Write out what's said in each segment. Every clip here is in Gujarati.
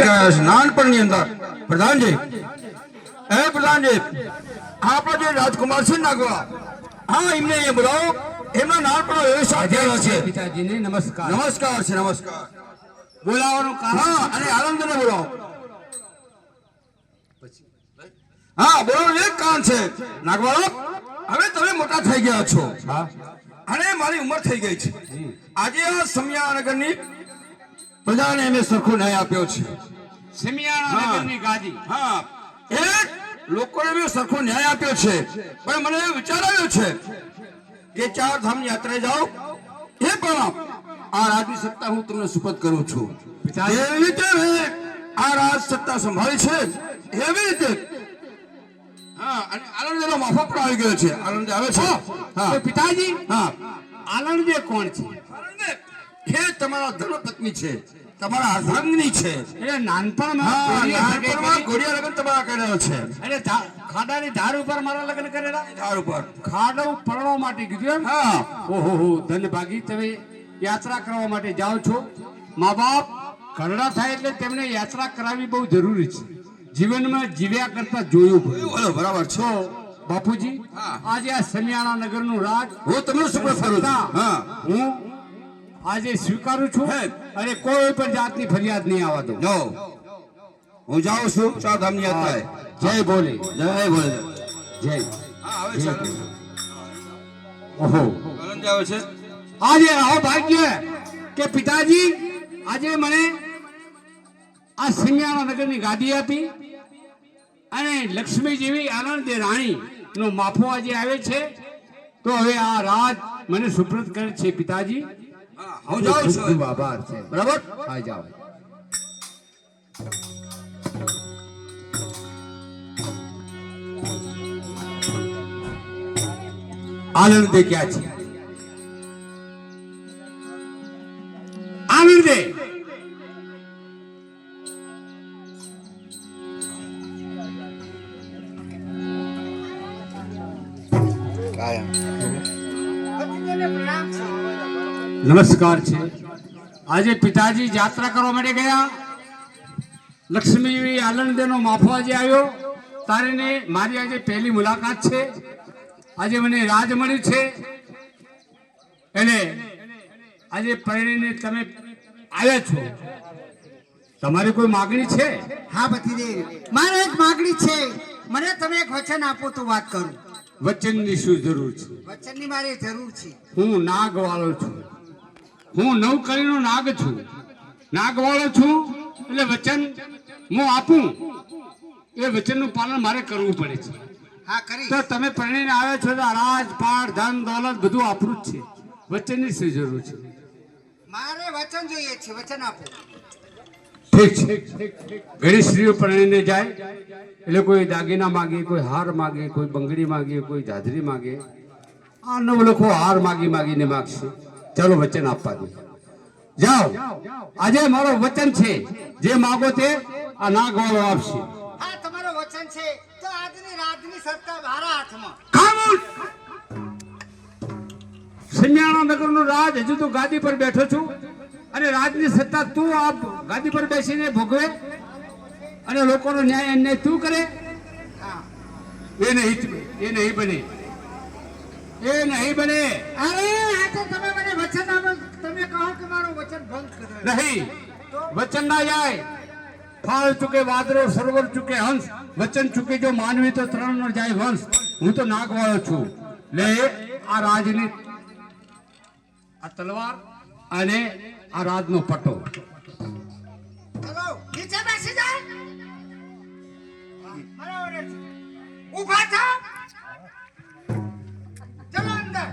નાનપણની અંદર પ્રધાનજી પ્રધાનજી આપણો જે રાજકુમાર છે નાગવા હા એમને એ બોલાવો એમના નાનપણનો વ્યવસાય છે પિતાજીને નમસ્કાર. નમસ્કાર છે નમસ્કાર બોલાવવાનું કારણ હા અને આનંદને બોલાવો હા બોલાવો એક કામ છે નાગવાળા હવે તમે મોટા થઈ ગયા છો હા અને મારી ઉંમર થઈ ગઈ છે આજે આ સમિયાનગરની પ્રજાને એને સરખો ન્યાય આપ્યો છે સમિયાણા નગરની ગાદી હા એ લોકોને બી સરખો ન્યાય આપ્યો છે પણ મને વિચાર આવ્યો છે કે ચાર ધામ યાત્રા જાઓ એ પણ આ રાજની સત્તા હું તમને સુપરત કરું છું એવી રીતે આ રાજ સત્તા સંભાળી છે એવી રીતે હા અને આનંદનો માફક પણ આવી ગયો છે આનંદ આવે છે હા તો પિતાજી હા આનંદે કોણ છે? આનંદ એ તમારા ધર્મપત્ની છે તમારા અર્ધાંગની છે એટલે નાનપણમાં હા ઘોડિયા નાનપણમાં ઘોડિયા લગ્ન તમારા કરેલો છે એટલે ખાડાની ધાર ઉપર મારા લગ્ન કરેલા ધાર ઉપર ખાડો પડવા માટે કીધું એમ? હા ઓહો હો ધન ભાગી તમે યાત્રા કરવા માટે જાઓ છો. મા બાપ ઘરડા થાય એટલે તેમને યાત્રા કરાવવી બહુ જરૂરી છે. જીવનમાં જીવ્યા કરતા જોયું પડે. બોલો બરાબર છે તો બાપુજી હા. આજે આ સમિયાણા નગરનું રાજ હું તમને સુપરત કરું છું હા હું આજે સ્વીકારું છું હે. અને કોઈ પણ જાતની ફરિયાદ નહીં આવવા દઉં. જો હું જાઉં છું ચાર ધામની યાત્રાએ જય બોલે જય બોલે જય. હા આવે છે ઓહો આનંદ આવે છે આજે આવો ભાગ્ય કે પિતાજી આજે મને આ સિમિયાણા નગરની ગાદી આપી અને લક્ષ્મી જેવી આનંદ રાણી નો માફો આજે આવે છે. તો હવે આ રાજ મને સુપ્રત કરે છે પિતાજી. હા હું જાઉં ખૂબ છું ખૂબ આભાર છે. બરાબર હા જાઓ. આનંદે ક્યાં છે? આનંદે નમસ્કાર છે. આજે પિતાજી યાત્રા કરવા માટે ગયા. લક્ષ્મી આનંદનો માફો આજે આવ્યો. તારીને મારી આજે પહેલી મુલાકાત છે. આજે મને રાજ મળ્યું છે એટલે આજે પરણીને તમે આવ્યા છો. તમારી કોઈ માગણી છે? હા ભતીજી મારે એક માગણી છે. મને તમે એક વચન આપો તો વાત કરું. વચનની શું જરૂર છે? વચનની મારે જરૂર છે. હું નાગ વાળો છું. હું નવકરીનો નાગ છું. નાગ વાળો છું એટલે વચન હું આપું એ વચનનું પાલન મારે કરવું પડે છે. હા કરી તો તમે પરણીને આવ્યા છો તો રાજપાટ ધન દોલત બધું આપણું જ છે. વચનની શું જરૂર છે? મારે વચન જોઈએ છે. વચન આપો. ઠીક છે. ઘણી સ્ત્રીઓ પરણીને જાય એટલે કોઈ દાગીના માગે, કોઈ હાર માગે, કોઈ બંગડી માગે, કોઈ જાજરી માગે. આ નવ લોકો હાર માગીને માગશે. ચાલો વચન આપવા દે. જાઓ આજે મારો વચન છે જે માગો તે આ નાગવાળો આપશે. હા તમારો વચન છે તો આજની રાતની સત્તા મારા હાથમાં. ખામોશ! સમિયાણા નગરનો રાજ હજુ તો ગાદી પર બેઠો છું અને રાજની સત્તા તું આ ગાદી પર બેસીને ભોગવે અને લોકોનો ન્યાય અન્યાય તું કરે. હા એ નહીં બને. એ નહીં બને. અરે આ તો તમે મને વચન આપો. તમે કહો કે મારું વચન ભંગ કરે. નહીં વચન ના જાય. ફાળ ચૂકે વાદરો સરોવર ચૂકે હંસ. વચન ચૂકે જો માનવી તો ત્રણ નો જાય વંશ. હું તો નાગવાળો છું. લે આ રાજની આ તલવાર અને આ રાજનો પટ્ટો. ચલો નીચે બેસી જા. મારા ઓર્ડર છે. ઊભા થા. ચલો અંદર.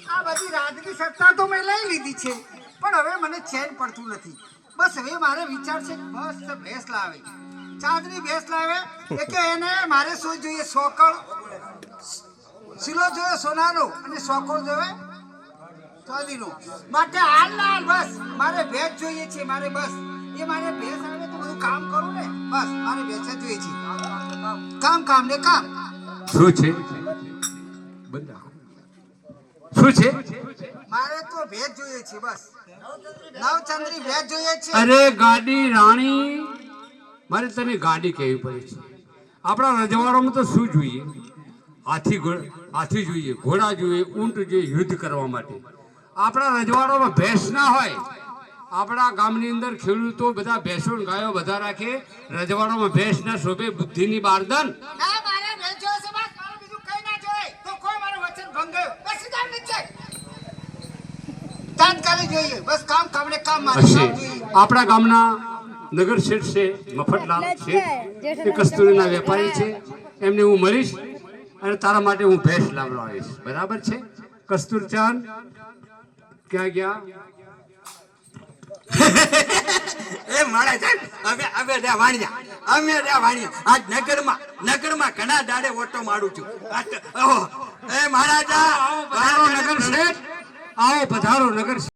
આ બધી રાજની સત્તા તો મેં લઈ લીધી છે પણ હવે મને ચેન પડતું નથી. બસ હવે મારે વિચાર છે મસ્ત ભેંસ લાવે. ચાંદની ભેંસ લાવે એટલે એને મારે શું જોઈએ? સોકળ સિલો જોઈએ સોનાનો અને સોકળ જોઈએ ચાંદીનો. માટે હાલ બસ મારે ભેંસ જોઈએ છે. મારે બસ એ મારે ભેંસ આવે તો બધું કામ કરું ને. બસ મારે ભેંસ જ જોઈએ છે. કામ ને કામ શું છે? બંધ રાખો. શું છે? મારે તો ભેજ જોઈએ છે બસ નવચંદ્રી ભેજ જોઈએ છે અરે ગાડી રાણી, મારે તને ગાડી કહેવી પડે છે. આપણા રજવાડામાં તો શું જોઈએ? હાથી જોઈએ, ઘોડા જોઈએ, ઊંટ જોઈએ યુદ્ધ કરવા માટે. આપણા રજવાડામાં ભેંસ ના હોય. આપણા ગામની અંદર ખેડૂતો બધા ભેંસો ને ગાયો બધા રાખે. રજવાડામાં ભેંસ ના શોભે, બુદ્ધિની બારદન. ના મારે ભેજ જોઈએ છે બસ મારે બીજું કઈ ના જોઈએ તો કોઈ મારો વચન ભંગાયો બેસી જાવ નીચે તાત્કાલિક જોઈએ બસ કામ કામને કામ મારે હશે. કામ જોઈએ આપણા ગામના નગર શેઠ છે મફતલાલ શેઠ, એ કસ્તુરીના વેપારી છે. એમને હું મળીશ અને તારા માટે હું ભેંસ લાવડાવીશ. બરાબર છે? કસ્તુરચાંદ ક્યાં ગયા? એ મારા સાહેબ અમે રહ્યા વાણિયા આજ નગરમાં ઘણા દાડે ઓટો મારું છું. એ મહારાજા પધારો નગર શેઠ, આવો પધારો નગર શેઠ.